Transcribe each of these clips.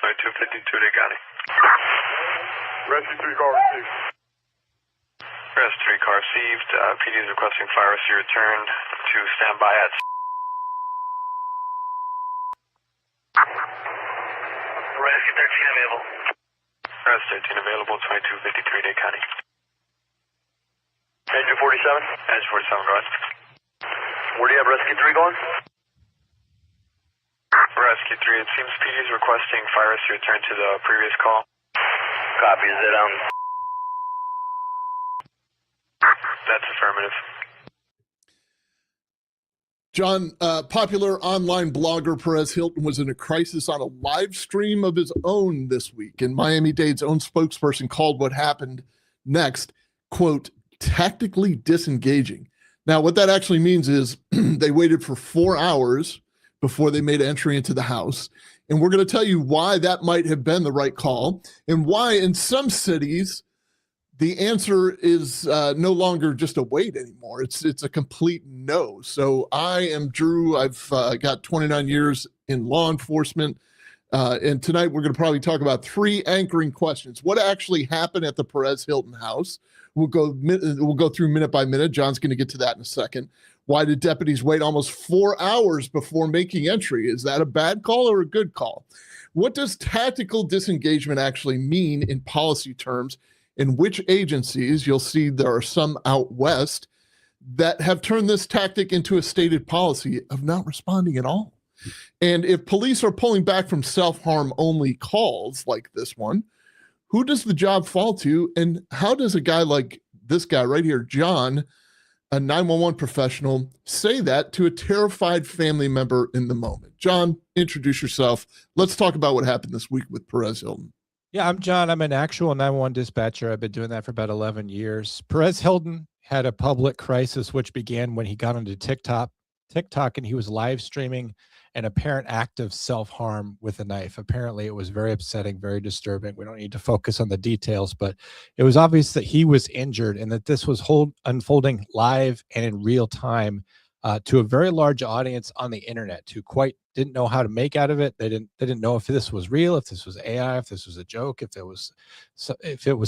2252 County. Rescue 3 car received. Rescue 3 car received. PD is requesting fire rescue return to standby at. Rescue 13 available. Rescue 13 available, 2253 Dade County. Engine 47? Engine 47, go ahead. Where do you have Rescue 3 going? Rescue 3, it seems PD is requesting fire rescue return to the previous call. Copy, is it, That's affirmative. John, popular online blogger Perez Hilton was in a crisis on a live stream of his own this week, and Miami-Dade's own spokesperson called what happened next, quote, tactically disengaging. Now, what that actually means is they waited for 4 hours before they made entry into the house, and we're going to tell you why that might have been the right call and why in some cities the answer is no longer just a wait anymore. It's a complete no. So I am Drew. I've got 29 years in law enforcement. And tonight we're going to probably talk about 3 anchoring questions. What actually happened at the Perez Hilton house? We'll go through minute by minute. John's going to get to that in a second. Why did deputies wait almost 4 hours before making entry? Is that a bad call or a good call? What does tactical disengagement actually mean in policy terms? In which agencies, you'll see there are some out west that have turned this tactic into a stated policy of not responding at all. And if police are pulling back from self-harm only calls like this one, who does the job fall to? And how does a guy like this guy right here, John, a 911 professional, say that to a terrified family member in the moment? John, introduce yourself. Let's talk about what happened this week with Perez Hilton. Yeah, I'm John. I'm an actual 911 dispatcher. I've been doing that for about 11 years. Perez Hilton had a public crisis, which began when he got onto TikTok, and he was live streaming an apparent act of self-harm with a knife. Apparently, it was very upsetting, very disturbing. We don't need to focus on the details, but it was obvious that he was injured and that this was unfolding live and in real time to a very large audience on the internet who quite didn't know how to make out of it. They didn't know if this was real, if this was AI, if this was a joke, if it was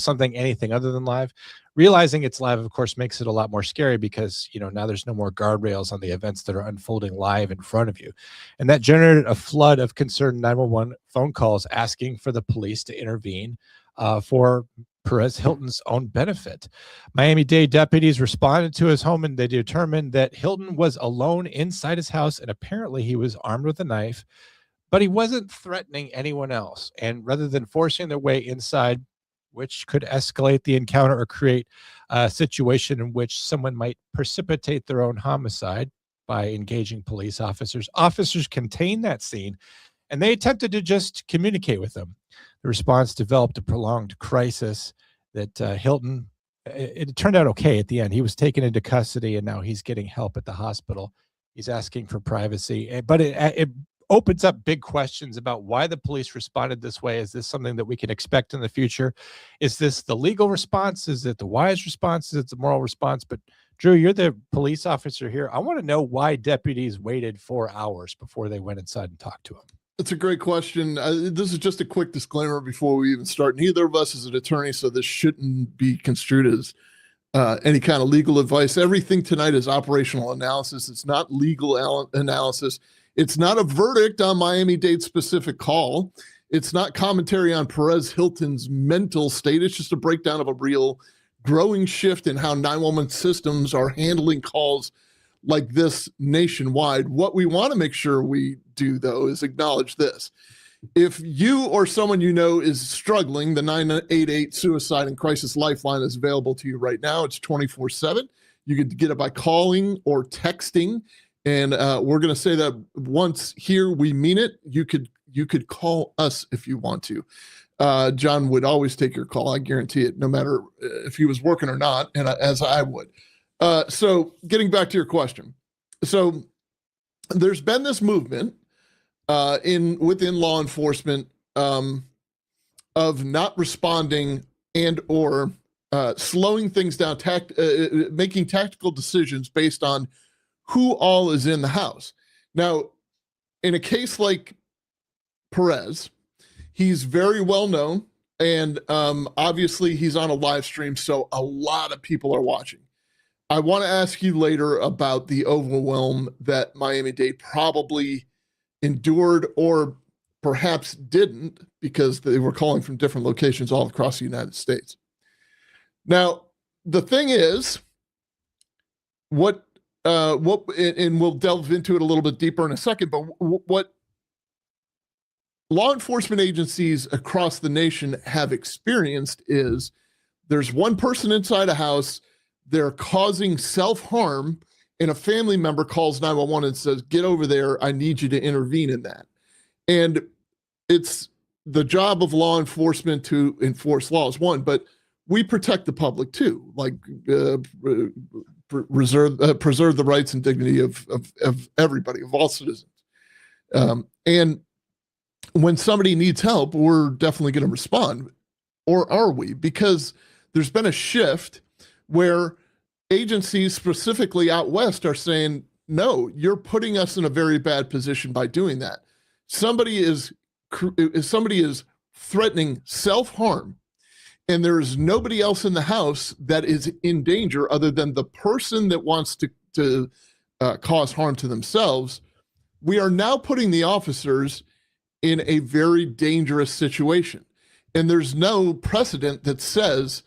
something, anything other than live. Realizing it's live, of course, makes it a lot more scary because, you know, now there's no more guardrails on the events that are unfolding live in front of you. And that generated a flood of concerned 911 phone calls asking for the police to intervene for Perez Hilton's own benefit. Miami-Dade deputies responded to his home and they determined that Hilton was alone inside his house and apparently he was armed with a knife, but he wasn't threatening anyone else. And rather than forcing their way inside, which could escalate the encounter or create a situation in which someone might precipitate their own homicide by engaging police officers, officers contained that scene and they attempted to just communicate with them. The response developed a prolonged crisis that Hilton, it turned out okay at the end. He was taken into custody and now he's getting help at the hospital. He's asking for privacy, but it opens up big questions about why the police responded this way. Is this something that we can expect in the future? Is this the legal response? Is it the wise response? Is it the moral response? But Drew, you're the police officer here. I want to know why deputies waited 4 hours before they went inside and talked to him. It's a great question. This is just a quick disclaimer before we even start. Neither of us is an attorney, so this shouldn't be construed as any kind of legal advice. Everything tonight is operational analysis. It's not legal analysis. It's not a verdict on Miami-Dade specific call. It's not commentary on Perez Hilton's mental state. It's just a breakdown of a real growing shift in how 911 systems are handling calls like this nationwide. What we want to make sure we do, though, is acknowledge this. If you or someone you know is struggling, the 988 Suicide and Crisis Lifeline is available to you right now. It's 24/7. You could get it by calling or texting. And we're going to say that once here, we mean it. You could call us if you want to. John would always take your call. I guarantee it, no matter if he was working or not, and as I would. So getting back to your question. So there's been this movement within law enforcement of not responding and or slowing things down, making tactical decisions based on who all is in the house. Now, in a case like Perez, He's very well known, and obviously he's on a live stream, so a lot of people are watching. I want to ask you later about the overwhelm that Miami-Dade probably endured, or perhaps didn't, because they were calling from different locations all across the United States. Now, the thing is, and we'll delve into it a little bit deeper in a second, but what law enforcement agencies across the nation have experienced is there's one person inside a house, they're causing self-harm, and a family member calls 911 and says, get over there, I need you to intervene in that. And it's the job of law enforcement to enforce laws, one, but we protect the public too, like preserve the rights and dignity of everybody, of all citizens. And when somebody needs help, we're definitely going to respond. Or are we? Because there's been a shift where agencies, specifically out west, are saying, no, you're putting us in a very bad position by doing that. Somebody is threatening self-harm, and there is nobody else in the house that is in danger other than the person that wants to cause harm to themselves. We are now putting the officers in a very dangerous situation. And there's no precedent that says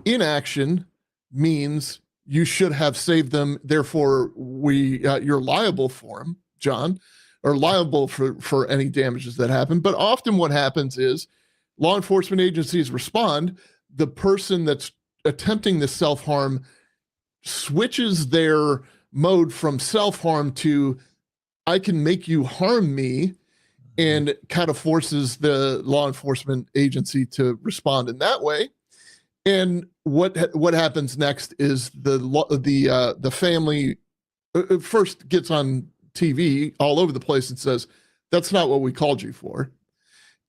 inaction means you should have saved them, therefore you're liable for them, John, or liable for any damages that happen. But often what happens is law enforcement agencies respond, the person that's attempting the self-harm switches their mode from self-harm to, I can make you harm me, and kind of forces the law enforcement agency to respond in that way. And what happens next is the family first gets on TV all over the place and says, that's not what we called you for.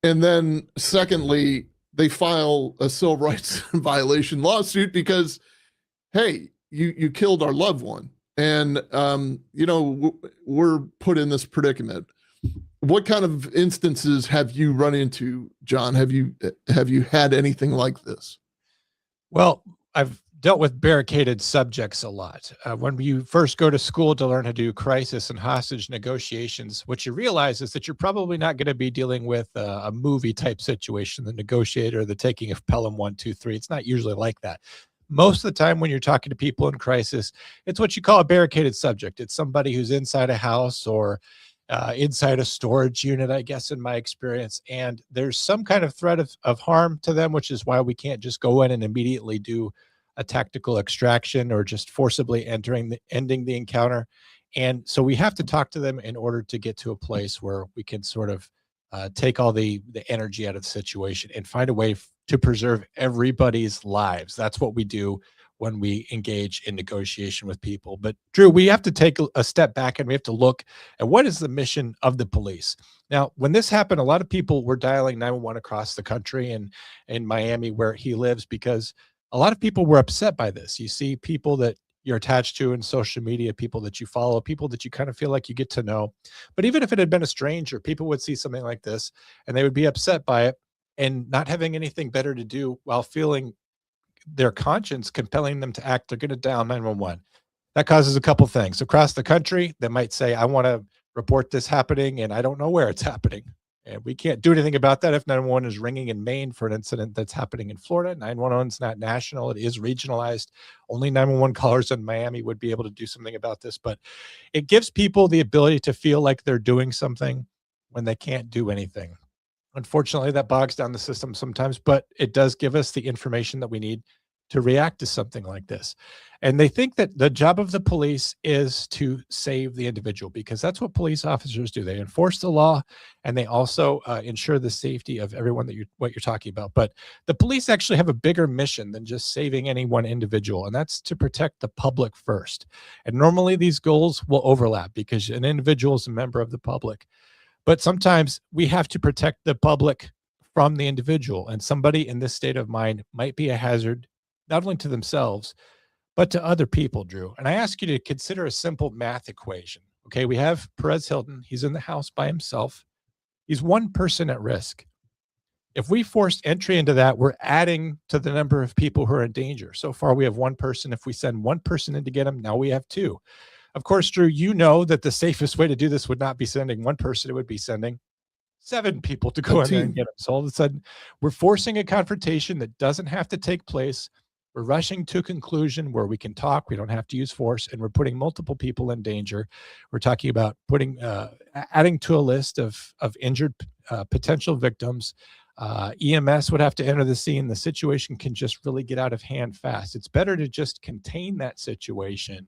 And then secondly, they file a civil rights violation lawsuit because, hey, you killed our loved one. And, we're put in this predicament. What kind of instances have you run into, John? Have you had anything like this? Well, I've dealt with barricaded subjects a lot. When you first go to school to learn how to do crisis and hostage negotiations, what you realize is that you're probably not going to be dealing with a movie type situation, the negotiator, the taking of Pelham 1, 2, 3. It's not usually like that. Most of the time when you're talking to people in crisis, it's what you call a barricaded subject. It's somebody who's inside a house or inside a storage unit, I guess, in my experience. And there's some kind of threat of harm to them, which is why we can't just go in and immediately do a tactical extraction or just forcibly ending the encounter. And so we have to talk to them in order to get to a place where we can sort of take all the energy out of the situation and find a way to preserve everybody's lives. That's what we do when we engage in negotiation with people. But Drew, we have to take a step back and we have to look at what is the mission of the police. Now, when this happened, a lot of people were dialing 911 across the country and in Miami where he lives, because a lot of people were upset by this. You see people that you're attached to in social media, people that you follow, people that you kind of feel like you get to know. But even if it had been a stranger, people would see something like this and they would be upset by it and not having anything better to do while feeling their conscience compelling them to act. They're going to dial 911. That causes a couple things. Across the country, they might say, I want to report this happening and I don't know where it's happening. And we can't do anything about that if 911 is ringing in Maine for an incident that's happening in Florida. 911 is not national. It is regionalized. Only 911 callers in Miami would be able to do something about this. But it gives people the ability to feel like they're doing something when they can't do anything. Unfortunately, that bogs down the system sometimes, but it does give us the information that we need to react to something like this. And they think that the job of the police is to save the individual, because that's what police officers do. They enforce the law and they also ensure the safety of everyone that what you're talking about. But the police actually have a bigger mission than just saving any one individual, and that's to protect the public first. And normally these goals will overlap because an individual is a member of the public. But sometimes we have to protect the public from the individual, and somebody in this state of mind might be a hazard, not only to themselves, but to other people, Drew. And I ask you to consider a simple math equation. Okay, we have Perez Hilton. He's in the house by himself. He's one person at risk. If we force entry into that, we're adding to the number of people who are in danger. So far, we have one person. If we send one person in to get them, now we have two. Of course, Drew, you know that the safest way to do this would not be sending one person. It would be sending 7 people to go in there and get them. So all of a sudden, we're forcing a confrontation that doesn't have to take place. We're rushing to a conclusion where we can talk. We don't have to use force, and we're putting multiple people in danger. We're talking about putting, adding to a list of injured potential victims. EMS would have to enter the scene. The situation can just really get out of hand fast. It's better to just contain that situation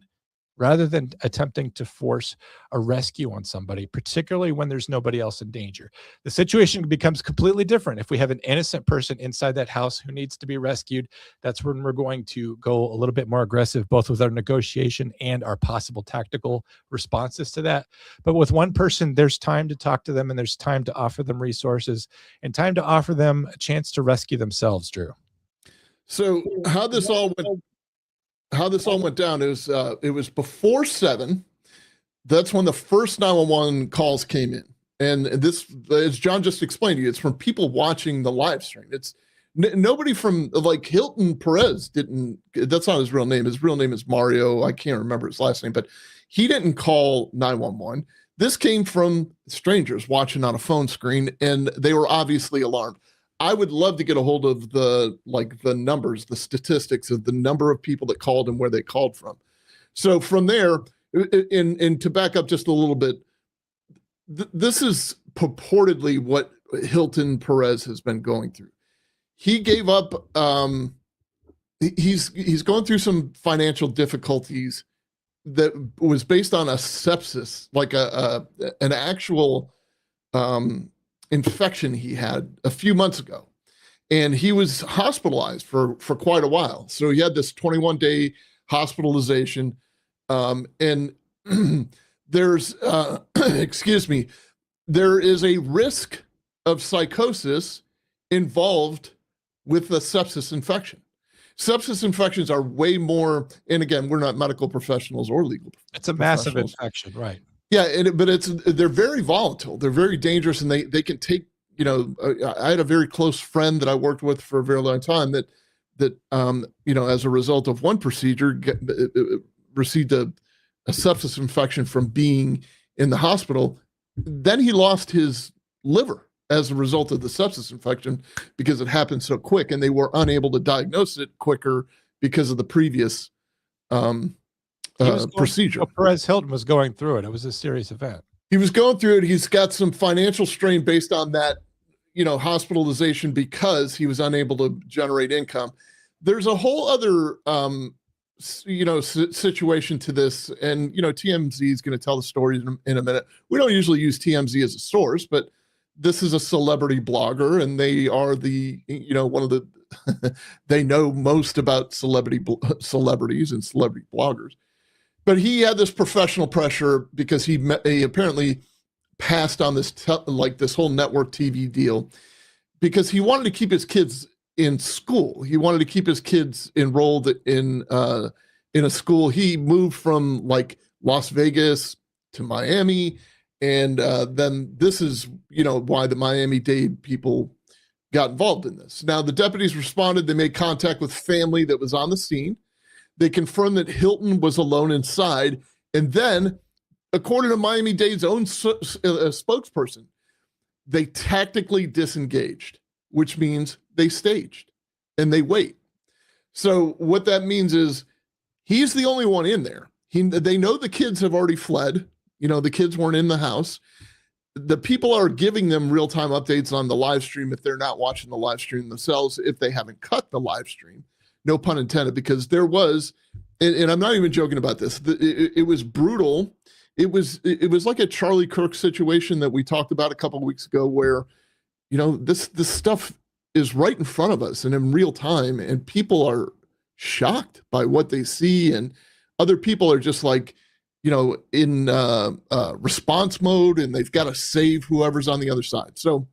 rather than attempting to force a rescue on somebody, particularly when there's nobody else in danger. The situation becomes completely different. If we have an innocent person inside that house who needs to be rescued, that's when we're going to go a little bit more aggressive, both with our negotiation and our possible tactical responses to that. But with one person, there's time to talk to them, and there's time to offer them resources and time to offer them a chance to rescue themselves, Drew. So how this all went down is it was before 7. That's when the first 911 calls came in. And this, as John just explained to you, it's from people watching the live stream. It's nobody from, like, Hilton Perez didn't, that's not his real name. His real name is Mario. I can't remember his last name, but he didn't call 911. This came from strangers watching on a phone screen, and they were obviously alarmed. I would love to get a hold of the numbers, the statistics of the number of people that called and where they called from. So from there, and to back up just a little bit, this is purportedly what Hilton Perez has been going through. He gave up. He's going through some financial difficulties that was based on a sepsis, like an actual infection he had a few months ago, and he was hospitalized for quite a while. So he had this 21-day hospitalization, and there's excuse me, there is a risk of psychosis involved with the sepsis infection. Sepsis infections are way more, and again, we're not medical professionals or legal professionals. It's a massive infection, right? Yeah, but they're very volatile. They're very dangerous, and they can take, I had a very close friend that I worked with for a very long time that as a result of one procedure, received a sepsis infection from being in the hospital. Then he lost his liver as a result of the sepsis infection because it happened so quick, and they were unable to diagnose it quicker because of the previous procedure. Perez Hilton was going through it. It was a serious event. He was going through it. He's got some financial strain based on that, hospitalization because he was unable to generate income. There's a whole other, situation to this. And, TMZ is going to tell the story in a minute. We don't usually use TMZ as a source, but this is a celebrity blogger, and they are one of the, they know most about celebrities and celebrity bloggers. But he had this professional pressure because he apparently passed on this this whole network TV deal because he wanted to keep his kids in school. He wanted to keep his kids enrolled in a school. He moved from Las Vegas to Miami, and then this is why the Miami-Dade people got involved in this. Now the deputies responded. They made contact with family that was on the scene. They confirmed that Hilton was alone inside. And then, according to Miami-Dade's own spokesperson, they tactically disengaged, which means they staged and they wait. So what that means is he's the only one in there. They know the kids have already fled. The kids weren't in the house. The people are giving them real-time updates on the live stream if they're not watching the live stream themselves, if they haven't cut the live stream. No pun intended, because there was, and I'm not even joking about this. It was brutal. It was like a Charlie Kirk situation that we talked about a couple of weeks ago, where, this stuff is right in front of us and in real time, and people are shocked by what they see, and other people are just in response mode, and they've got to save whoever's on the other side. So,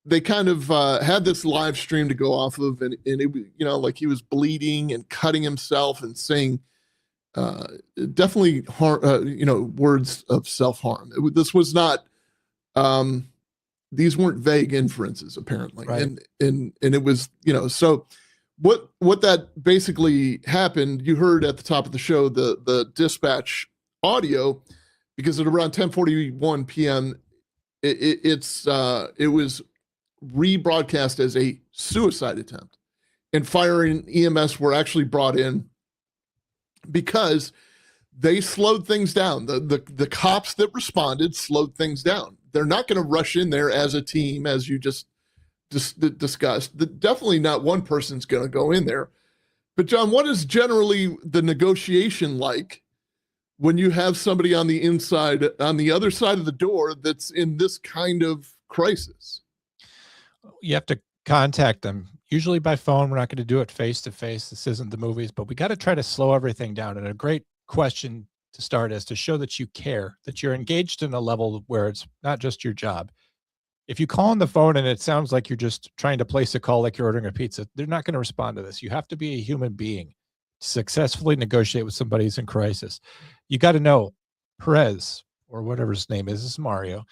they kind of had this live stream to go off of, and it, he was bleeding and cutting himself and saying definitely words of self-harm. This was not these weren't vague inferences apparently. Right. And it was, so what that basically happened, you heard at the top of the show, the dispatch audio, because at around 10:41 p.m. It was rebroadcast as a suicide attempt, and fire and EMS were actually brought in because they slowed things down. The cops that responded slowed things down. They're not going to rush in there as a team, as you just discussed. Definitely not one person's going to go in there. But John, what is generally the negotiation like when you have somebody on the inside, on the other side of the door, that's in this kind of crisis? You have to contact them, usually by phone. We're not going to do it face to face. This isn't the movies, but we got to try to slow everything down. And a great question to start is to show that you care, that you're engaged in a level where it's not just your job. If you call on the phone and it sounds like you're just trying to place a call like you're ordering a pizza, they're not going to respond to this. You have to be a human being to successfully negotiate with somebody who's in crisis. You got to know, Perez, or whatever his name is Mario,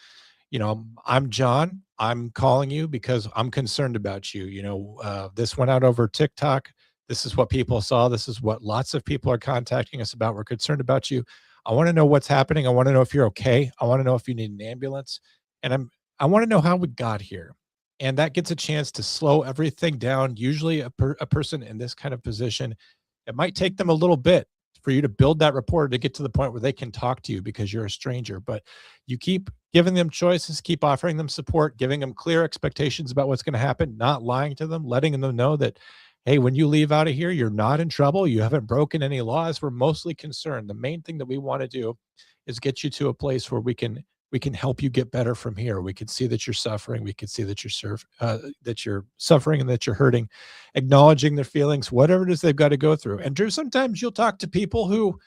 I'm John. I'm calling you because I'm concerned about you. This went out over TikTok. This is what people saw. This is what lots of people are contacting us about. We're concerned about you. I want to know what's happening. I want to know if you're okay. I want to know if you need an ambulance. And I want to know how we got here. And that gets a chance to slow everything down. Usually a person in this kind of position, it might take them a little bit for you to build that rapport to get to the point where they can talk to you because you're a stranger. But you keep giving them choices, keep offering them support, giving them clear expectations about what's going to happen, not lying to them, letting them know that, hey, when you leave out of here, you're not in trouble. You haven't broken any laws. We're mostly concerned. The main thing that we want to do is get you to a place where we can help you get better from here. We can see that you're suffering. We can see that you're suffering and that you're hurting, acknowledging their feelings, whatever it is they've got to go through. And Drew, sometimes you'll talk to people who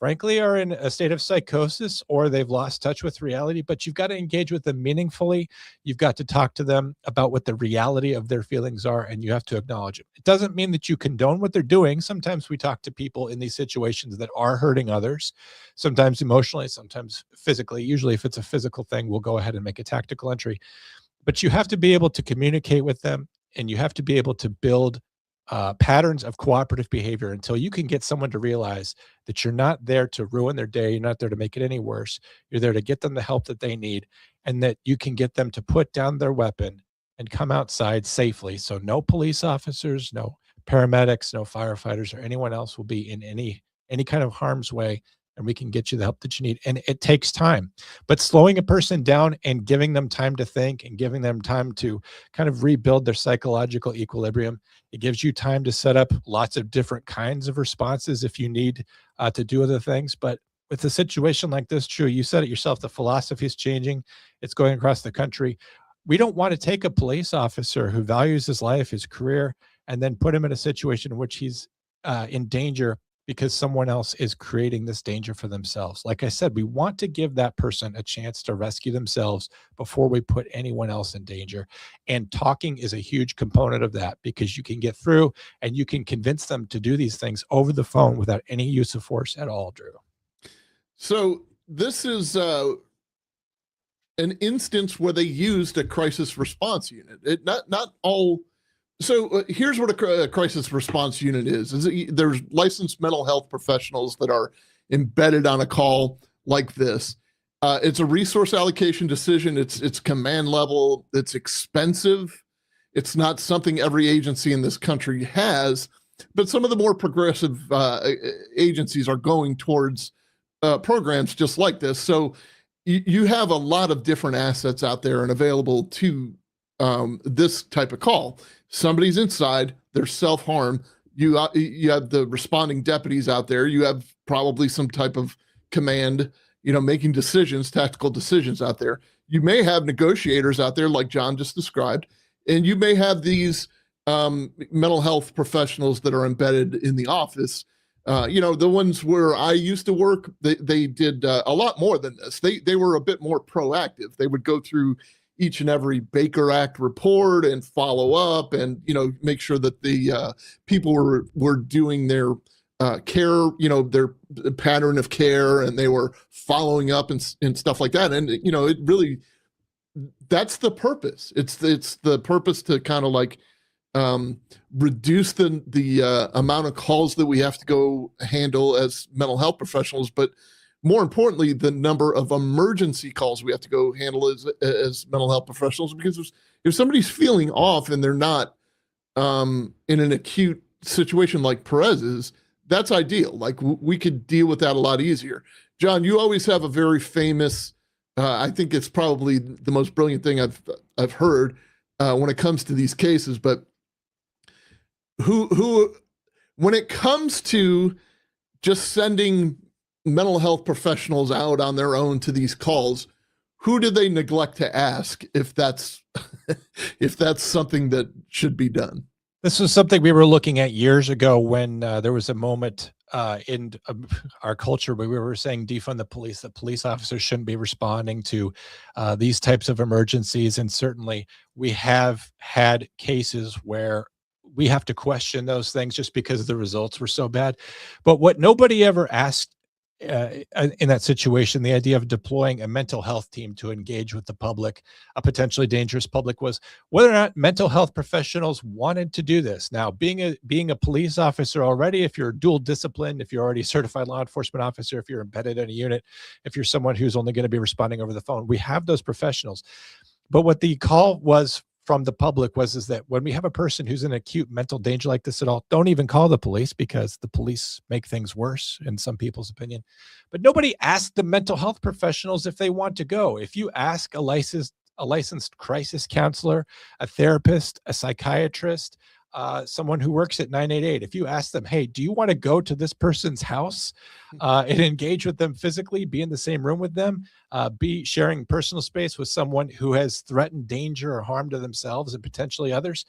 frankly are in a state of psychosis or they've lost touch with reality, but you've got to engage with them meaningfully. You've got to talk to them about what the reality of their feelings are, and you have to acknowledge it. It doesn't mean that you condone what they're doing. Sometimes we talk to people in these situations that are hurting others, sometimes emotionally, sometimes physically. Usually if it's a physical thing, we'll go ahead and make a tactical entry. But you have to be able to communicate with them, and you have to be able to build patterns of cooperative behavior until you can get someone to realize that you're not there to ruin their day. You're not there to make it any worse. You're there to get them the help that they need, and that you can get them to put down their weapon and come outside safely. So no police officers, no paramedics, no firefighters, or anyone else will be in any kind of harm's way, and we can get you the help that you need. And it takes time, but slowing a person down and giving them time to think and giving them time to kind of rebuild their psychological equilibrium, it gives you time to set up lots of different kinds of responses if you need to do other things. But with a situation like this, Drew, you said it yourself, the philosophy is changing. It's going across the country. We don't want to take a police officer who values his life, his career, and then put him in a situation in which he's in danger because someone else is creating this danger for themselves. Like I said, we want to give that person a chance to rescue themselves before we put anyone else in danger. And talking is a huge component of that, because you can get through and you can convince them to do these things over the phone without any use of force at all, Drew. So this is an instance where they used a crisis response unit. Not all. So here's what a crisis response unit is. There's licensed mental health professionals that are embedded on a call like this. It's a resource allocation decision. It's command level. It's expensive. It's not something every agency in this country has, but some of the more progressive agencies are going towards programs just like this. So you have a lot of different assets out there and available to this type of call. Somebody's inside, there's self-harm. You have the responding deputies out there. You have probably some type of command, making decisions, tactical decisions out there. You may have negotiators out there like John just described, and you may have these mental health professionals that are embedded in the office. The ones where I used to work, they did a lot more than this. They were a bit more proactive. They would go through each and every Baker Act report and follow up and, make sure that the people were doing their care, their pattern of care, and they were following up and stuff like that. And, it really that's the purpose. It's the purpose to kind of like reduce the amount of calls that we have to go handle as mental health professionals, but more importantly, the number of emergency calls we have to go handle as mental health professionals. Because if somebody's feeling off and they're not in an acute situation like Perez's, that's ideal. Like we could deal with that a lot easier. John, you always have a very famous, I think it's probably the most brilliant thing I've heard when it comes to these cases. But who when it comes to just sending mental health professionals out on their own to these calls, who do they neglect to ask if that's if that's something that should be done? This was something we were looking at years ago when there was a moment in our culture where we were saying defund the police, that police officers shouldn't be responding to these types of emergencies. And certainly we have had cases where we have to question those things just because the results were so bad. But what nobody ever asked in that situation, the idea of deploying a mental health team to engage with the public, a potentially dangerous public, was whether or not mental health professionals wanted to do this. Now, being a police officer already, if you're dual disciplined, if you're already a certified law enforcement officer, if you're embedded in a unit, if you're someone who's only going to be responding over the phone, we have those professionals. But what the call was from the public is that when we have a person who's in acute mental danger like this at all, don't even call the police, because the police make things worse in some people's opinion. But nobody asked the mental health professionals if they want to go. If you ask a licensed crisis counselor, a therapist, a psychiatrist, someone who works at 988, if you ask them, hey, do you want to go to this person's house and engage with them physically, be in the same room with them, be sharing personal space with someone who has threatened danger or harm to themselves and potentially others?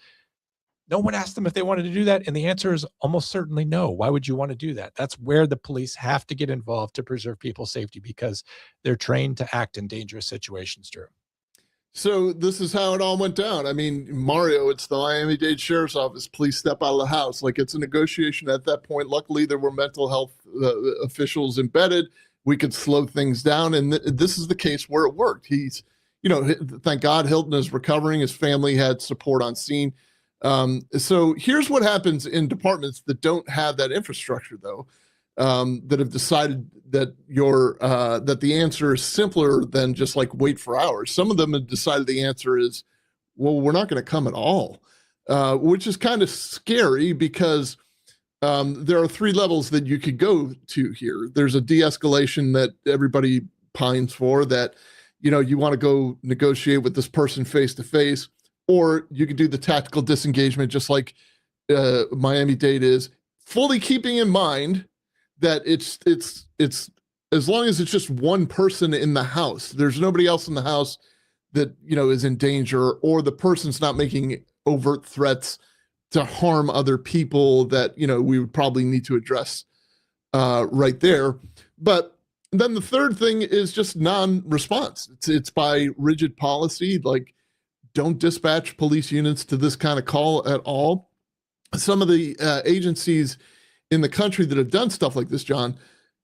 No one asked them if they wanted to do that. And the answer is almost certainly no. Why would you want to do that? That's where the police have to get involved to preserve people's safety, because they're trained to act in dangerous situations, Drew. So this is how it all went down. I mean, Mario, it's the Miami-Dade Sheriff's Office. Please step out of the house. Like, it's a negotiation at that point. Luckily, there were mental health officials embedded. We could slow things down. And this is the case where it worked. He's, thank God Hilton is recovering. His family had support on scene. So here's what happens in departments that don't have that infrastructure, though, that have decided that that the answer is simpler than just like wait for hours. Some of them have decided the answer is, well, we're not going to come at all, which is kind of scary, because there are three levels that you could go to here. There's a de-escalation that everybody pines for, that, you want to go negotiate with this person face to face, or you could do the tactical disengagement, just like Miami-Dade is, fully keeping in mind that it's as long as it's just one person in the house, there's nobody else in the house that, is in danger, or the person's not making overt threats to harm other people that, we would probably need to address right there. But then the third thing is just non-response. It's by rigid policy, like, don't dispatch police units to this kind of call at all. Some of the agencies in the country that have done stuff like this, John,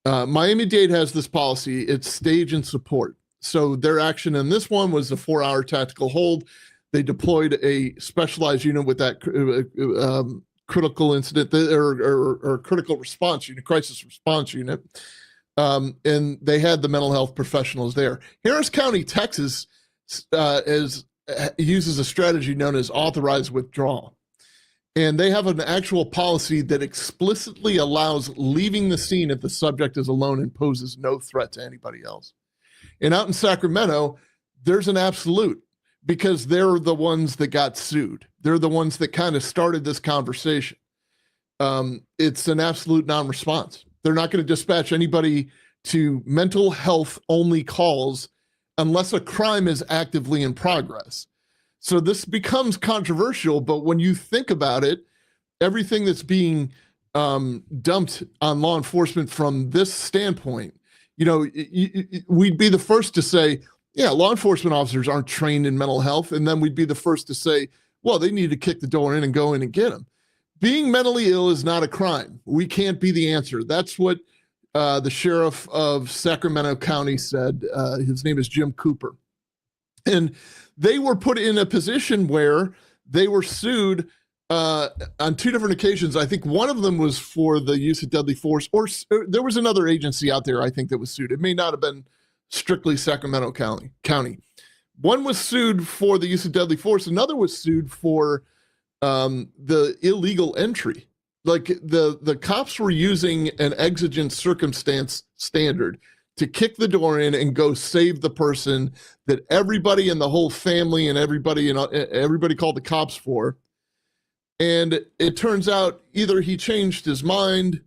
Miami-Dade has this policy. It's stage and support. So their action in this one was a 4-hour tactical hold. They deployed a specialized unit with that critical incident or critical response unit, crisis response unit. And they had the mental health professionals there. Harris County, Texas, uses a strategy known as Authorized Withdrawal. And they have an actual policy that explicitly allows leaving the scene if the subject is alone and poses no threat to anybody else. And out in Sacramento, there's an absolute, because they're the ones that got sued. They're the ones that kind of started this conversation. It's an absolute non-response. They're not going to dispatch anybody to mental health only calls unless a crime is actively in progress. So this becomes controversial, but when you think about it, everything that's being dumped on law enforcement from this standpoint, we'd be the first to say, yeah, law enforcement officers aren't trained in mental health. And then we'd be the first to say, well, they need to kick the door in and go in and get them. Being mentally ill is not a crime. We can't be the answer. That's what the sheriff of Sacramento County said. His name is Jim Cooper. And they were put in a position where they were sued on two different occasions. I think one of them was for the use of deadly force, or there was another agency out there, I think, that was sued. It may not have been strictly Sacramento County. One was sued for the use of deadly force. Another was sued for the illegal entry. Like the cops were using an exigent circumstance standard to kick the door in and go save the person that everybody in the whole family and everybody called the cops for. And it turns out either he changed his mind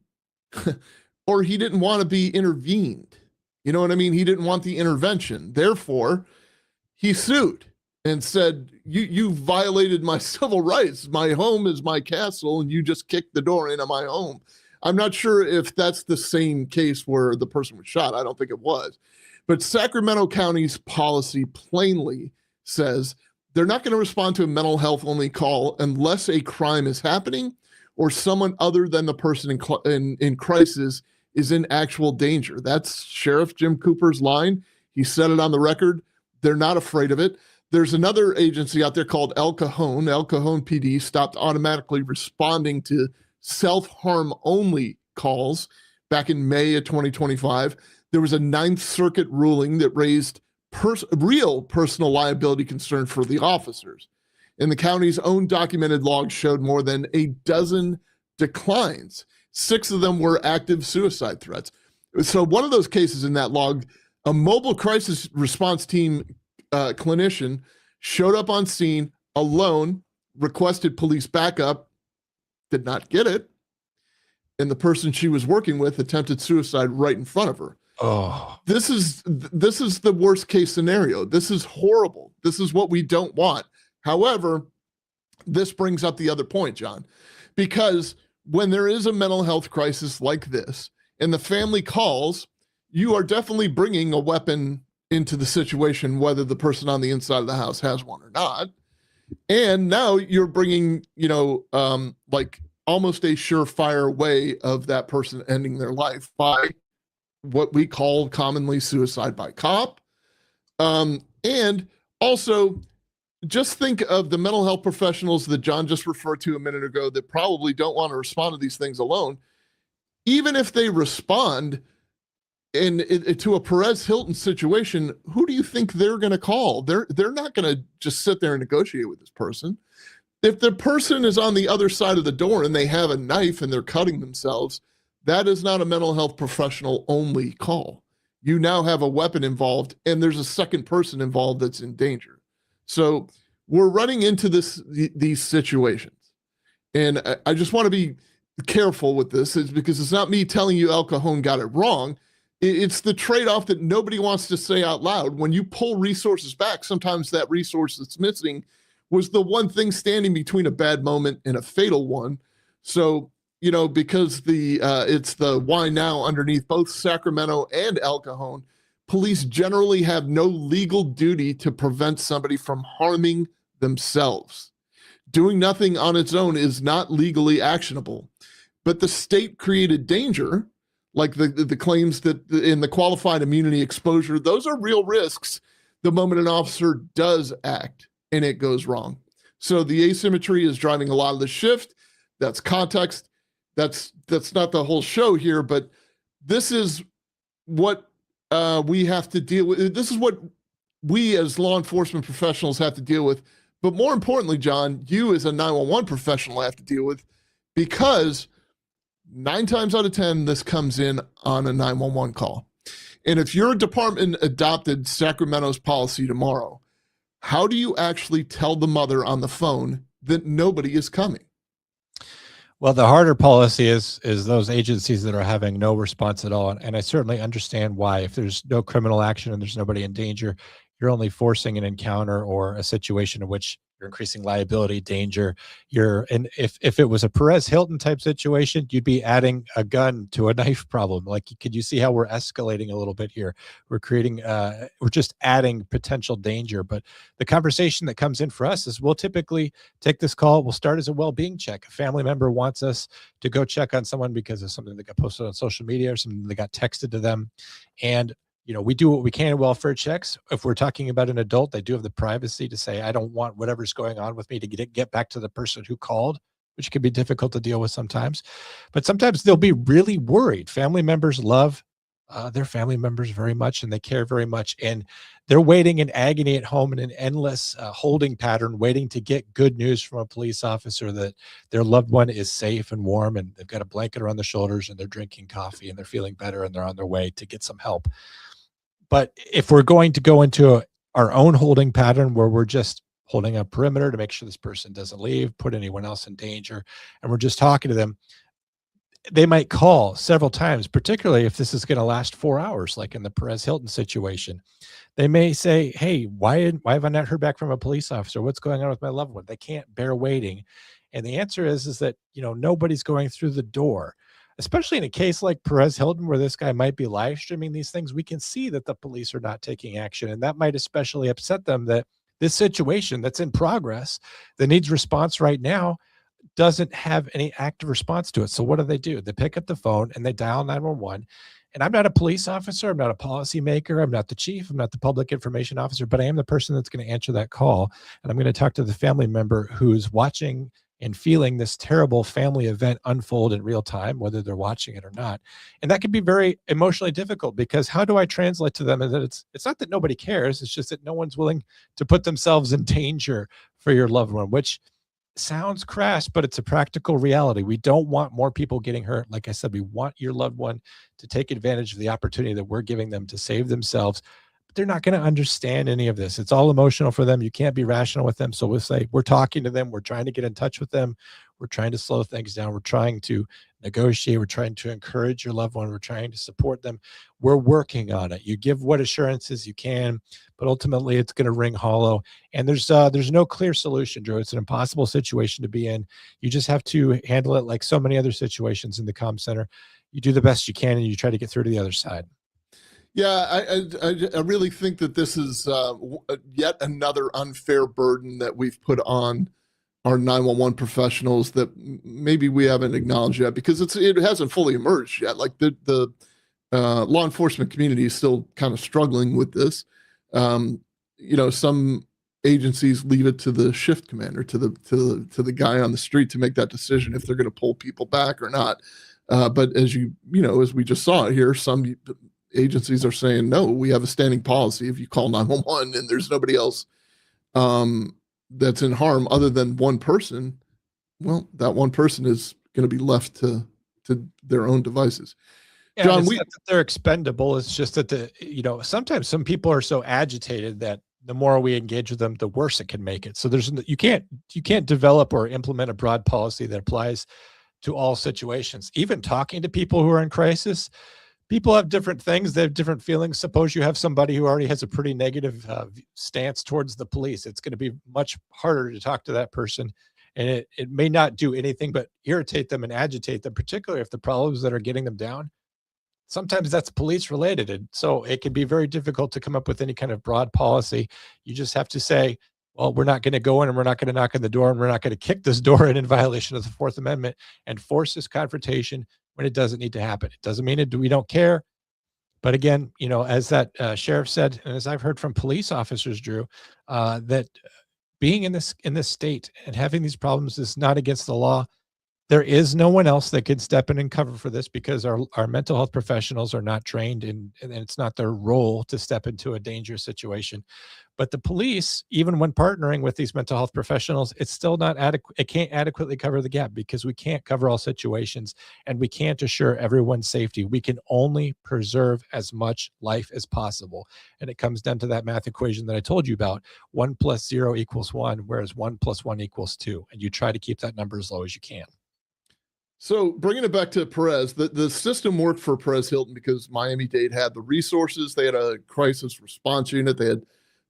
or he didn't want to be intervened. You know what I mean? He didn't want the intervention. Therefore, he sued and said, you violated my civil rights. My home is my castle, and you just kicked the door into my home. I'm not sure if that's the same case where the person was shot. I don't think it was. But Sacramento County's policy plainly says they're not going to respond to a mental health only call unless a crime is happening or someone other than the person in crisis is in actual danger. That's Sheriff Jim Cooper's line. He said it on the record. They're not afraid of it. There's another agency out there called El Cajon. El Cajon PD stopped automatically responding to self-harm only calls back in May of 2025. There was a Ninth Circuit ruling that raised real personal liability concern for the officers. And the county's own documented logs showed more than a dozen declines. 6 of them were active suicide threats. So one of those cases in that log, a mobile crisis response team clinician showed up on scene alone, requested police backup, did not get it, and the person she was working with attempted suicide right in front of her. Oh, This is the worst case scenario. This is horrible. This is what we don't want. However, this brings up the other point, John, because when there is a mental health crisis like this and the family calls, you are definitely bringing a weapon into the situation, whether the person on the inside of the house has one or not. And now you're bringing, like almost a surefire way of that person ending their life by what we call commonly suicide by cop. And also, just think of the mental health professionals that John just referred to a minute ago that probably don't want to respond to these things alone. Even if they respond to a Perez Hilton situation, who do you think they're going to call? They're not going to just sit there and negotiate with this person. If the person is on the other side of the door and they have a knife and they're cutting themselves, that is not a mental health professional only call. You now have a weapon involved, and there's a second person involved that's in danger. So we're running into these situations. And I just want to be careful with this, is because it's not me telling you El Cajon got it wrong. It's the trade-off that nobody wants to say out loud. When you pull resources back, sometimes that resource that's missing was the one thing standing between a bad moment and a fatal one. So, because it's the why now underneath both Sacramento and El Cajon, police generally have no legal duty to prevent somebody from harming themselves. Doing nothing on its own is not legally actionable. But the state created danger, like the claims that in the qualified immunity exposure, those are real risks the moment an officer does act and it goes wrong. So the asymmetry is driving a lot of the shift. That's context. That's not the whole show here, but this is what we have to deal with. This is what we as law enforcement professionals have to deal with. But more importantly, John, you as a 911 professional have to deal with, because 9 times out of 10, this comes in on a 911 call. And if your department adopted Sacramento's policy tomorrow, how do you actually tell the mother on the phone that nobody is coming? Well, the harder policy is those agencies that are having no response at all. And I certainly understand why. If there's no criminal action and there's nobody in danger, you're only forcing an encounter or a situation in which you're increasing liability, danger. And if it was a Perez Hilton type situation, you'd be adding a gun to a knife problem. Like, could you see how we're escalating a little bit here? We're creating, we're just adding potential danger. But the conversation that comes in for us is, we'll typically take this call. We'll start as a well-being check. A family member wants us to go check on someone because of something that got posted on social media or something that got texted to them. And we do what we can in welfare checks. If we're talking about an adult, they do have the privacy to say, I don't want whatever's going on with me to get back to the person who called, which can be difficult to deal with sometimes. But sometimes they'll be really worried. Family members love their family members very much, and they care very much. And they're waiting in agony at home in an endless holding pattern, waiting to get good news from a police officer that their loved one is safe and warm, and they've got a blanket around their shoulders, and they're drinking coffee, and they're feeling better, and they're on their way to get some help. But if we're going to go into our own holding pattern where we're just holding a perimeter to make sure this person doesn't leave, put anyone else in danger, and we're just talking to them, they might call several times, particularly if this is going to last 4 hours, like in the Perez Hilton situation. They may say, hey, why have I not heard back from a police officer? What's going on with my loved one? They can't bear waiting. And the answer is that, nobody's going through the door. Especially in a case like Perez Hilton, where this guy might be live streaming these things, we can see that the police are not taking action. And that might especially upset them, that this situation that's in progress, that needs response right now, doesn't have any active response to it. So what do? They pick up the phone and they dial 911. And I'm not a police officer. I'm not a policymaker. I'm not the chief. I'm not the public information officer, but I am the person that's going to answer that call. And I'm going to talk to the family member who's watching and feeling this terrible family event unfold in real time, whether they're watching it or not. And that can be very emotionally difficult, because how do I translate to them that it's not that nobody cares, it's just that no one's willing to put themselves in danger for your loved one, which sounds crass, but it's a practical reality. We don't want more people getting hurt. Like I said, we want your loved one to take advantage of the opportunity that we're giving them to save themselves. But they're not going to understand any of this. It's all emotional for them. You can't be rational with them. So we'll say, we're talking to them. We're trying to get in touch with them. We're trying to slow things down. We're trying to negotiate. We're trying to encourage your loved one. We're trying to support them. We're working on it. You give what assurances you can, but ultimately it's going to ring hollow. And there's no clear solution, Drew. It's an impossible situation to be in. You just have to handle it like so many other situations in the comm center. You do the best you can, and you try to get through to the other side. Yeah, I really think that this is yet another unfair burden that we've put on our 911 professionals that maybe we haven't acknowledged yet, because it hasn't fully emerged yet. Like the law enforcement community is still kind of struggling with this. Some agencies leave it to the shift commander, to the guy on the street to make that decision if they're going to pull people back or not. But as as we just saw here, some agencies are saying, no, we have a standing policy. If you call 911 and there's nobody else that's in harm other than one person, well, that one person is going to be left to their own devices. Yeah, John, it's not that they're expendable. It's just that sometimes some people are so agitated that the more we engage with them, the worse it can make it. So you can't develop or implement a broad policy that applies to all situations. Even talking to people who are in crisis, people have different things. They have different feelings. Suppose you have somebody who already has a pretty negative stance towards the police. It's going to be much harder to talk to that person. And it may not do anything but irritate them and agitate them, particularly if the problems that are getting them down, sometimes that's police related. And so it can be very difficult to come up with any kind of broad policy. You just have to say, well, we're not going to go in and we're not going to knock on the door and we're not going to kick this door in violation of the Fourth Amendment and force this confrontation when it doesn't need to happen. It doesn't mean we don't care. But again, as that sheriff said, and as I've heard from police officers, Drew, that being in this state and having these problems is not against the law. There is no one else that can step in and cover for this, because our mental health professionals are not trained and it's not their role to step into a dangerous situation. But the police, even when partnering with these mental health professionals, it's still not adequate. It can't adequately cover the gap, because we can't cover all situations and we can't assure everyone's safety. We can only preserve as much life as possible. And it comes down to that math equation that I told you about. 1 + 0 = 1, whereas 1 + 1 = 2. And you try to keep that number as low as you can. So bringing it back to Perez, the system worked for Perez Hilton because Miami-Dade had the resources. They had a crisis response unit. They had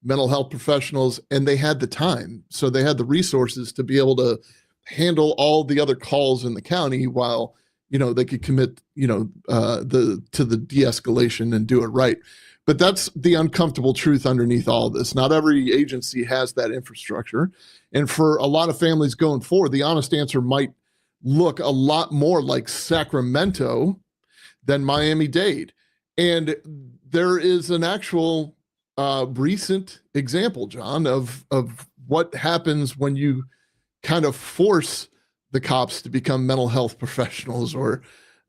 mental health professionals, and they had the time. So they had the resources to be able to handle all the other calls in the county while, they could commit, to the de-escalation and do it right. But that's the uncomfortable truth underneath all of this. Not every agency has that infrastructure. And for a lot of families going forward, the honest answer might look a lot more like Sacramento than Miami-Dade. And there is an actual recent example, John, of what happens when you kind of force the cops to become mental health professionals. Or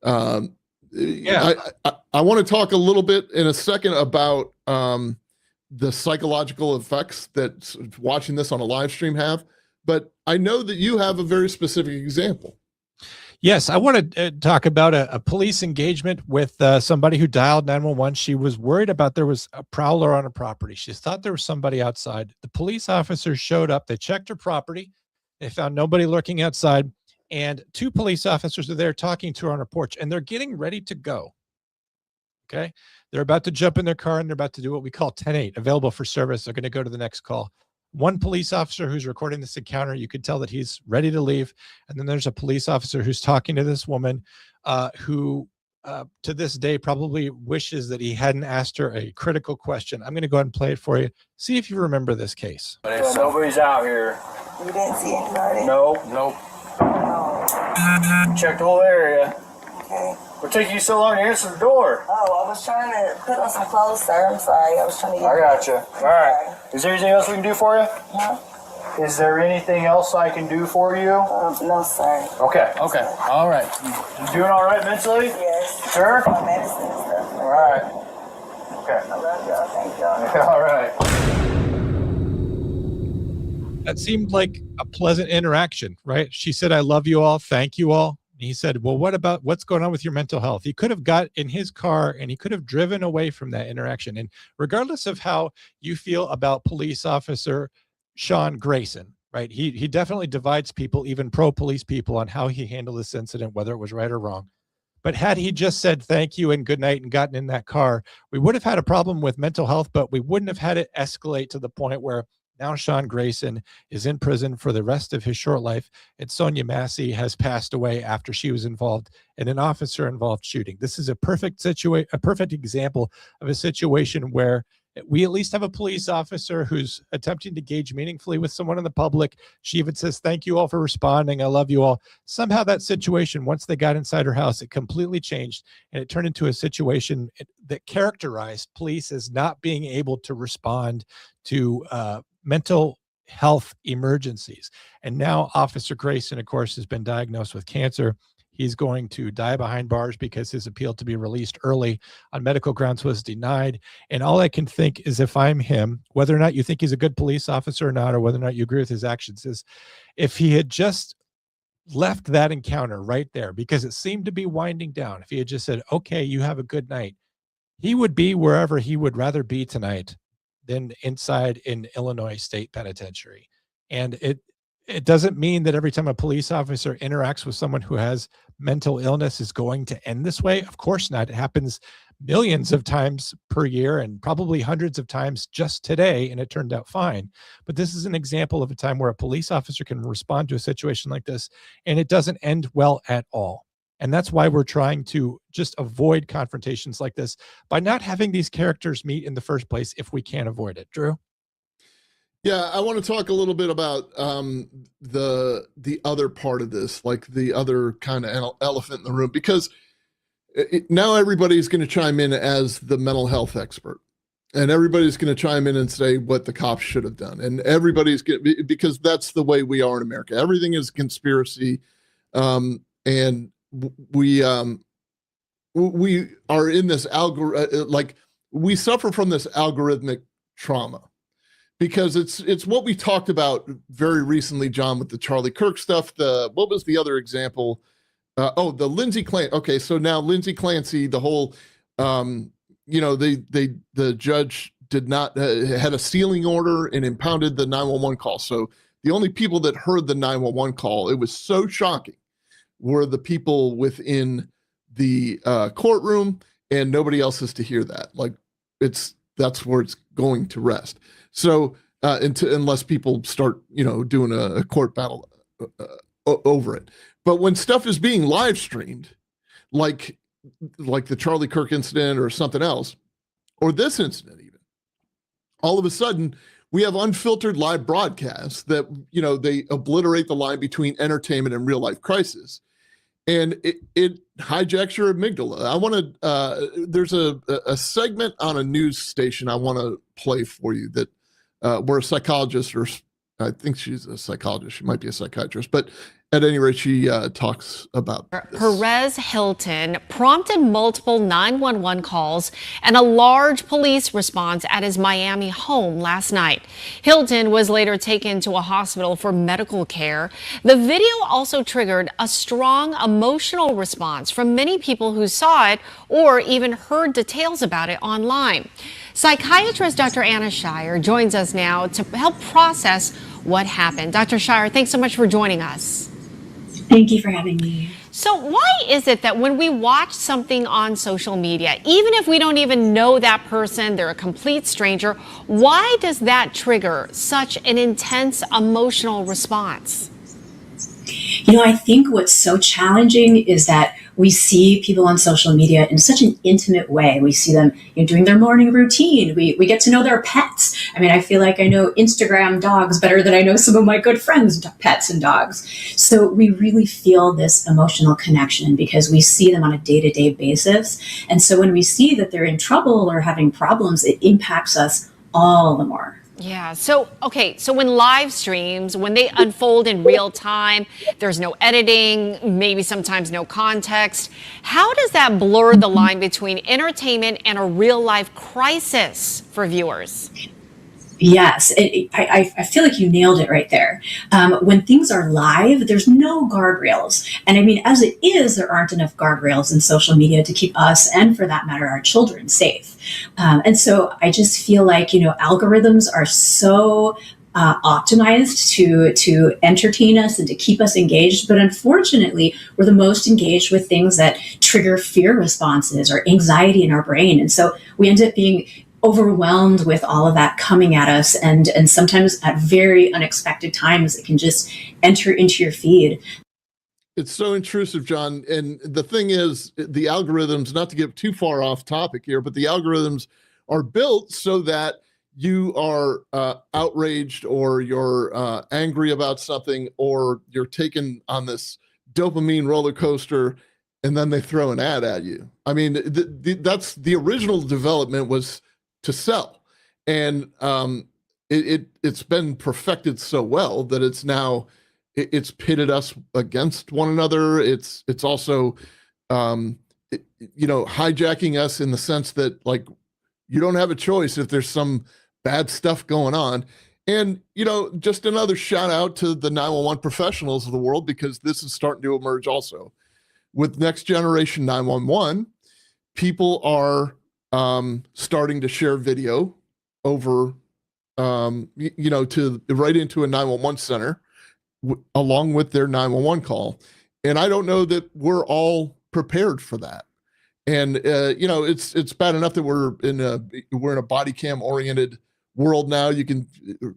I want to talk a little bit in a second about the psychological effects that watching this on a live stream have. But I know that you have a very specific example. Yes, I want to talk about a police engagement with somebody who dialed 911. She was worried about there was a prowler on a property. She thought there was somebody outside. The police officers showed up. They checked her property. They found nobody lurking outside. And 2 police officers are there talking to her on her porch, and they're getting ready to go. Okay. They're about to jump in their car, and they're about to do what we call 10-8, available for service. They're going to go to the next call. One police officer who's recording this encounter, you could tell that he's ready to leave. And then there's a police officer who's talking to this woman who to this day probably wishes that he hadn't asked her a critical question. I'm going to go ahead and play it for you. See if you remember this case. Nobody's out here. You didn't see anybody? Nope. No. Check the whole area. Okay. What took you so long to answer the door? Oh, I was trying to put on some clothes, sir. I'm sorry. I was trying to get... I got you. All right. Is there anything else we can do for you? Huh? Is there anything else I can do for you? No, sir. Okay. All right. You doing all right mentally? Yes. Sure? My medicine and stuff. All right. Okay. I love y'all. Thank y'all. All right. That seemed like a pleasant interaction, right? She said, I love you all. Thank you all. And he said, well, what about what's going on with your mental health? He could have got in his car and he could have driven away from that interaction. And regardless of how you feel about police officer Sean Grayson, right? He definitely divides people, even pro-police people, on how he handled this incident, whether it was right or wrong. But had he just said thank you and good night and gotten in that car, we would have had a problem with mental health, but we wouldn't have had it escalate to the point where now Sean Grayson is in prison for the rest of his short life, and Sonya Massey has passed away after she was involved in an officer-involved shooting. This is a perfect example of a situation where we at least have a police officer who's attempting to engage meaningfully with someone in the public. She even says, thank you all for responding. I love you all. Somehow that situation, once they got inside her house, it completely changed, and it turned into a situation that characterized police as not being able to respond to mental health emergencies. And now Officer Grayson, of course, has been diagnosed with cancer. He's going to die behind bars because his appeal to be released early on medical grounds was denied. And all I can think is, if I'm him, whether or not you think he's a good police officer or not, or whether or not you agree with his actions, is if he had just left that encounter right there, because it seemed to be winding down, if he had just said, okay, you have a good night, he would be wherever he would rather be tonight than inside in Illinois State Penitentiary. And it doesn't mean that every time a police officer interacts with someone who has mental illness is going to end this way. Of course not. It happens millions of times per year and probably hundreds of times just today, and it turned out fine. But this is an example of a time where a police officer can respond to a situation like this, and it doesn't end well at all. And that's why we're trying to just avoid confrontations like this by not having these characters meet in the first place if we can avoid it. Drew? Yeah, I want to talk a little bit about the other part of this, like the other kind of elephant in the room, because now everybody's going to chime in as the mental health expert, and everybody's going to chime in and say what the cops should have done, and everybody's going to, because that's the way we are in America. Everything is conspiracy, and we are in this like we suffer from this algorithmic trauma, because it's what we talked about very recently, John, with the Charlie Kirk stuff. What was the other example? The Lindsay Clancy. Okay, so now Lindsay Clancy, the whole, the judge did not had a sealing order and impounded the 911 call. So the only people that heard the 911 call, it was so shocking, were the people within the courtroom, and nobody else is to hear that. Like that's where it's going to rest. So unless people start, doing a court battle over it. But when stuff is being live streamed, like the Charlie Kirk incident or something else, or this incident even, all of a sudden we have unfiltered live broadcasts that, they obliterate the line between entertainment and real life crisis. and it hijacks your amygdala. I want to, there's a segment on a news station I want to play for you that where a psychologist, or I think she's a psychologist, she might be a psychiatrist, but at any rate, she talks about this. Perez Hilton prompted multiple 911 calls and a large police response at his Miami home last night. Hilton was later taken to a hospital for medical care. The video also triggered a strong emotional response from many people who saw it or even heard details about it online. Psychiatrist Dr. Anna Shire joins us now to help process what happened. Dr. Shire, thanks so much for joining us. Thank you for having me. So why is it that when we watch something on social media, even if we don't even know that person, they're a complete stranger, why does that trigger such an intense emotional response? You know, I think what's so challenging is that we see people on social media in such an intimate way. We see them doing their morning routine. We get to know their pets. I mean, I feel like I know Instagram dogs better than I know some of my good friends' pets and dogs. So we really feel this emotional connection because we see them on a day-to-day basis. And so when we see that they're in trouble or having problems, it impacts us all the more. Yeah. So, okay. So when live streams, when they unfold in real time, there's no editing, maybe sometimes no context. How does that blur the line between entertainment and a real life crisis for viewers? Yes, I feel like you nailed it right there. When things are live, there's no guardrails. And I mean, as it is, there aren't enough guardrails in social media to keep us, and for that matter, our children safe. And so I just feel like, algorithms are so optimized to entertain us and to keep us engaged. But unfortunately, we're the most engaged with things that trigger fear responses or anxiety in our brain. And so we end up being overwhelmed with all of that coming at us, and sometimes at very unexpected times it can just enter into your feed. It's so intrusive, John. And the thing is, the algorithms, not to get too far off topic here, but the algorithms are built so that you are outraged, or you're angry about something, or you're taken on this dopamine roller coaster, and then they throw an ad at you. I mean, that's the original development was to sell, and it's been perfected so well that it's now it's pitted us against one another. It's also hijacking us in the sense that, like, you don't have a choice if there's some bad stuff going on. And just another shout out to the 911 professionals of the world, because this is starting to emerge also with next generation 911. People are starting to share video over, to right into a 911 center along with their 911 call. And I don't know that we're all prepared for that. And, it's bad enough that we're in a body cam oriented world now. You can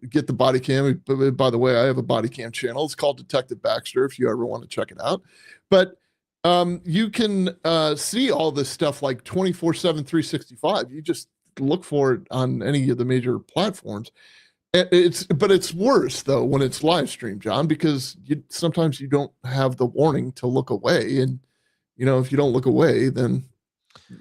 get the body cam. By the way, I have a body cam channel. It's called Detective Baxter, if you ever want to check it out. But you can see all this stuff like 24/7, 365. You just look for it on any of the major platforms. But it's worse though when it's live streamed, John, because sometimes you don't have the warning to look away, and if you don't look away, then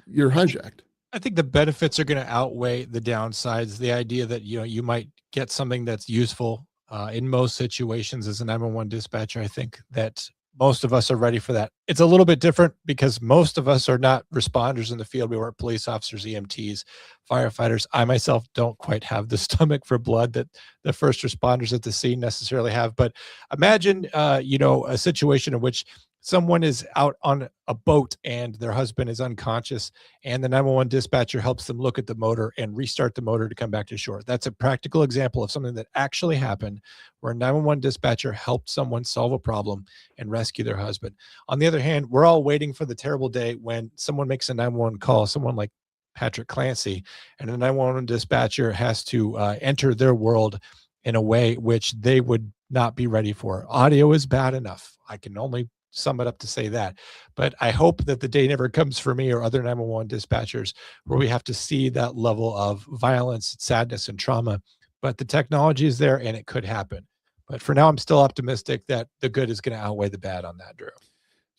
you're hijacked. I think the benefits are going to outweigh the downsides. The idea that you might get something that's useful in most situations as a 911 dispatcher. I think that most of us are ready for that. It's a little bit different because most of us are not responders in the field. We weren't police officers, EMTs, firefighters. I myself don't quite have the stomach for blood that the first responders at the scene necessarily have. But imagine, a situation in which someone is out on a boat and their husband is unconscious, and the 911 dispatcher helps them look at the motor and restart the motor to come back to shore. That's a practical example of something that actually happened, where a 911 dispatcher helped someone solve a problem and rescue their husband. On the other hand, we're all waiting for the terrible day when someone makes a 911 call, someone like Patrick Clancy, and a 911 dispatcher has to enter their world in a way which they would not be ready for. Audio is bad enough. I can only sum it up to say that. But I hope that the day never comes for me or other 911 dispatchers where we have to see that level of violence, sadness, and trauma. But the technology is there and it could happen. But for now, I'm still optimistic that the good is going to outweigh the bad on that, Drew.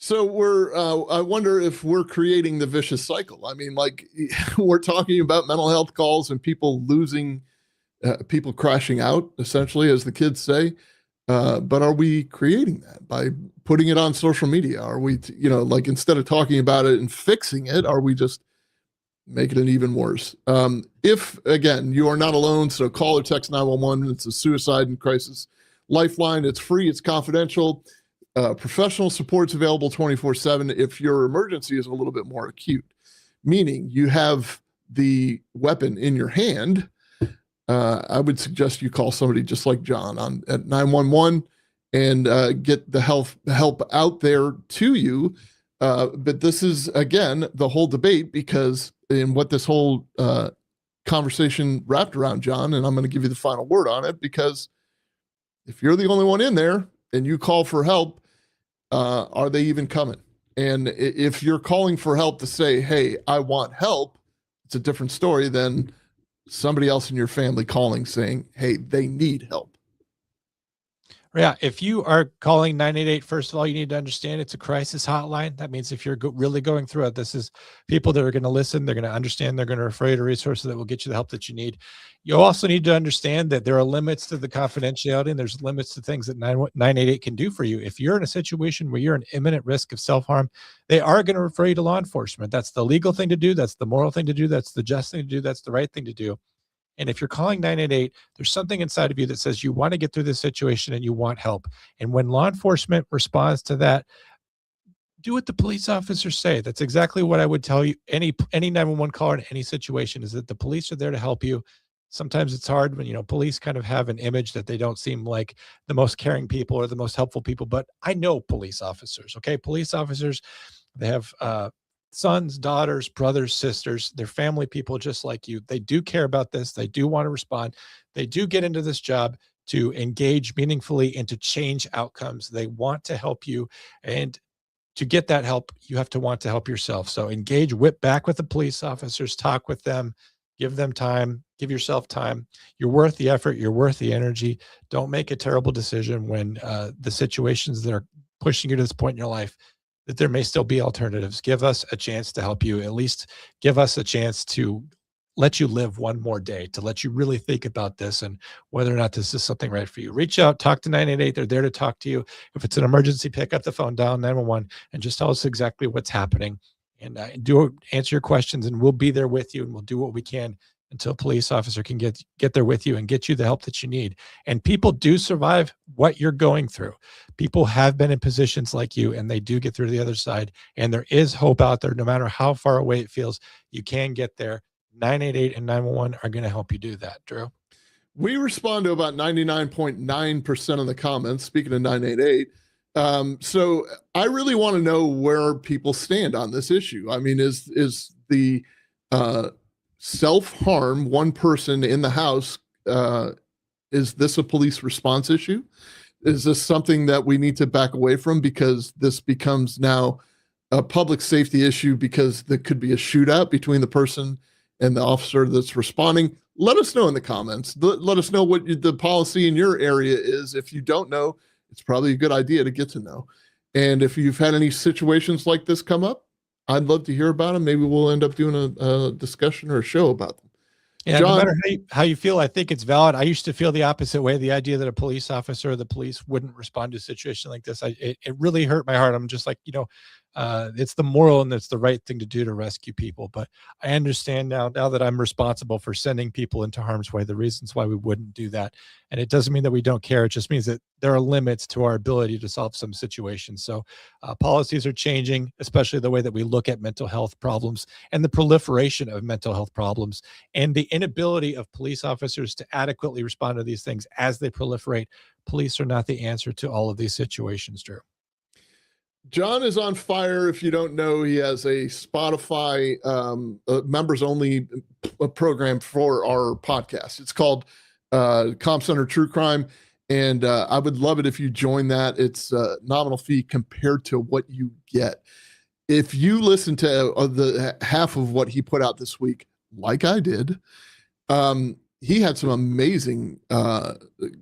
So I wonder if we're creating the vicious cycle. I mean, like we're talking about mental health calls and people losing, people crashing out, essentially, as the kids say. But are we creating that by putting it on social media? Are we, like instead of talking about it and fixing it, are we just making it even worse? If, again, you are not alone, so call or text 911. It's a suicide and crisis lifeline. It's free. It's confidential. Professional support's available 24/7 if your emergency is a little bit more acute, meaning you have the weapon in your hand. I would suggest you call somebody just like John at 911 and get the help out there to you. But this is, again, the whole debate, because in what this whole conversation wrapped around, John, and I'm going to give you the final word on it, because if you're the only one in there and you call for help, are they even coming? And if you're calling for help to say, hey, I want help, it's a different story than somebody else in your family calling saying, hey, they need help. Yeah, if you are calling 988, first of all, you need to understand it's a crisis hotline. That means if you're really going through it, this is people that are going to listen, they're going to understand, they're going to refer you to resources that will get you the help that you need. You also need to understand that there are limits to the confidentiality, and there's limits to things that 988 can do for you. If you're in a situation where you're in imminent risk of self-harm, they are going to refer you to law enforcement. That's the legal thing to do. That's the moral thing to do. That's the just thing to do. That's the right thing to do. And if you're calling 988, there's something inside of you that says you want to get through this situation and you want help. And when law enforcement responds to that, do what the police officers say. That's exactly what I would tell you. Any 911 caller in any situation is that the police are there to help you. Sometimes it's hard when, police kind of have an image that they don't seem like the most caring people or the most helpful people. But I know police officers, okay? Police officers, they have sons, daughters, brothers, sisters, they're family people just like you. They do care about this. They do want to respond. They do get into this job to engage meaningfully and to change outcomes. They want to help you. And to get that help, you have to want to help yourself. So engage, whip back with the police officers, talk with them, give them time, give yourself time. You're worth the effort. You're worth the energy. Don't make a terrible decision when the situations that are pushing you to this point in your life, that there may still be alternatives. Give us a chance to help you. At least give us a chance to let you live one more day, to let you really think about this and whether or not this is something right for you. Reach out, talk to 988. They're there to talk to you. If it's an emergency, pick up the phone, dial 911, and just tell us exactly what's happening. And answer your questions, and we'll be there with you, and we'll do what we can until a police officer can get there with you and get you the help that you need. And people do survive what you're going through. People have been in positions like you, and they do get through to the other side. And there is hope out there. No matter how far away it feels, you can get there. 988 and 911 are going to help you do that, Drew. We respond to about 99.9% of the comments, speaking of 988. So I really want to know where people stand on this issue. I mean, is the self-harm, one person in the house, is this a police response issue? Is this something that we need to back away from because this becomes now a public safety issue because there could be a shootout between the person and the officer that's responding? Let us know in the comments. Let us know what the policy in your area is. If you don't know, it's probably a good idea to get to know. And if you've had any situations like this come up, I'd love to hear about them. Maybe we'll end up doing a discussion or a show about them. Yeah, John, no matter how you feel, I think it's valid. I used to feel the opposite way. The idea that a police officer or the police wouldn't respond to a situation like this, it really hurt my heart. I'm just like, it's the moral and it's the right thing to do to rescue people. But I understand now that I'm responsible for sending people into harm's way, the reasons why we wouldn't do that. And it doesn't mean that we don't care. It just means that there are limits to our ability to solve some situations. So policies are changing, especially the way that we look at mental health problems and the proliferation of mental health problems and the inability of police officers to adequately respond to these things as they proliferate. Police are not the answer to all of these situations, Drew. John is on fire. If you don't know, he has a Spotify members only program for our podcast. It's called Comm Center True Crime. And I would love it if you join that. It's a nominal fee compared to what you get. If you listen to the half of what he put out this week, like I did, he had some amazing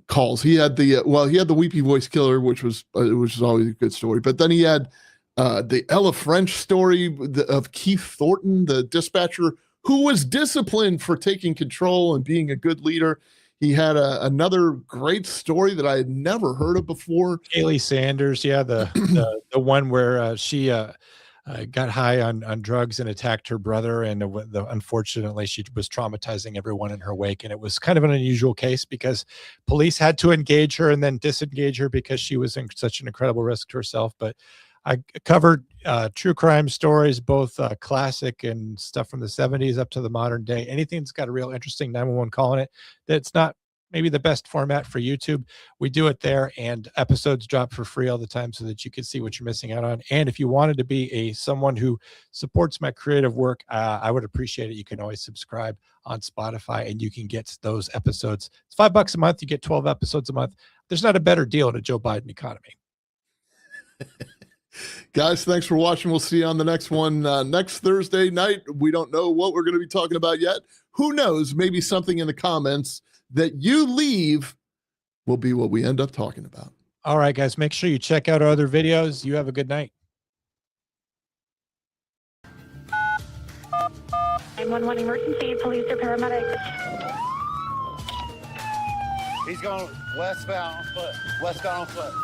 calls. He had the Weepy Voice Killer, which was always a good story. But then he had The Ella French story of Keith Thornton, the dispatcher who was disciplined for taking control and being a good leader. He had another great story that I had never heard of before. Kaylee Sanders, yeah, the one where she got high on drugs and attacked her brother, and unfortunately she was traumatizing everyone in her wake. And it was kind of an unusual case because police had to engage her and then disengage her because she was in such an incredible risk to herself. But I covered true crime stories, both classic and stuff from the 70s up to the modern day. Anything that's got a real interesting 911 call in it that's not maybe the best format for YouTube, we do it there, and episodes drop for free all the time so that you can see what you're missing out on. And if you wanted to be someone who supports my creative work, I would appreciate it. You can always subscribe on Spotify and you can get those episodes. It's $5 a month. You get 12 episodes a month. There's not a better deal in a Joe Biden economy. Guys, thanks for watching. We'll see you on the next one next Thursday night. We don't know what we're going to be talking about yet. Who knows? Maybe something in the comments that you leave will be what we end up talking about. All right, guys, make sure you check out our other videos. You have a good night. 911 emergency, police or paramedics. He's going westbound on foot. Westbound on foot.